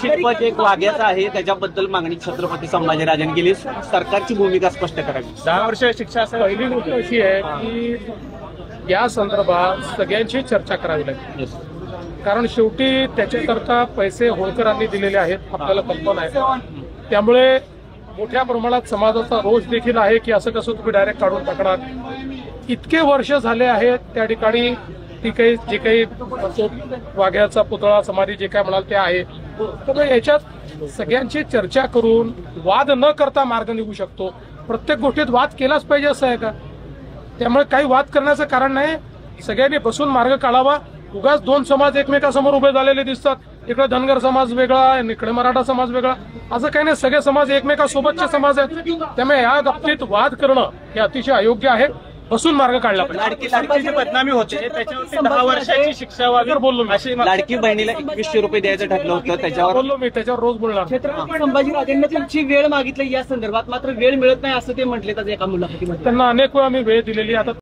शीतपट एक वाघ्याचा आहे, त्याच्याबद्दल मागणी छत्रपती संभाजीराजांनी केली. सरकारची भूमिका स्पष्ट करावी. 10 वर्ष शिक्षा. पहिली गोष्ट अशी आहे की या संदर्भात सगळ्यांची चर्चा करावी लागेल, कारण शेवटी त्याच्याकरता पैसे होळकरांनी दिलेले आहेत, आपल्याला कल्पना आहे. त्यामुळे मोठ्या प्रमाणात समाजाचा रोष देखील आहे की असं कसं तुम्ही डायरेक्ट काढून टाकणार. इतके वर्ष झाले आहेत त्या ठिकाणी ती काही जे काही वाघ्याचा पुतळा समाधी जे काय म्हणाल ते आहे. तर याच्यात सगळ्यांची चर्चा करून वाद न करता मार्ग निघू शकतो. प्रत्येक गोष्टीत वाद केलाच पाहिजे असं आहे का? त्यामुळे काही वाद करण्याचं कारण नाही. सगळ्यांनी बसून मार्ग काढावा. उगाच दोन समाज एकमेकासमोर उभे झालेले दिसतात. इकडे धनगर समाज वेगळा, इकडे मराठा समाज वेगळा, असं काही नाही. सगळे समाज एकमेकासोबतचे समाज आहेत. त्यामुळे या बाबतीत वाद करणं हे अतिशय अयोग्य आहे. बसून मार्ग काढला पाहिजे. लाडकी बदनामी होते, त्याच्यावरती 10 वर्षाची शिक्षा व्हावी बोललो मी. लाडकी बहिणीला 2100 रुपये द्यायचं ठरलं होतं, त्याच्यावर बोललो मी, त्याच्यावर रोज बोलणार. छत्रपती संभाजीराजांनी तुमची वेळ मागितली या संदर्भात, मात्र वेळ मिळत नाही असं ते म्हटले एका मुलाखतीमध्ये. त्यांना अनेक वेळा मी वेळ दिलेली. आता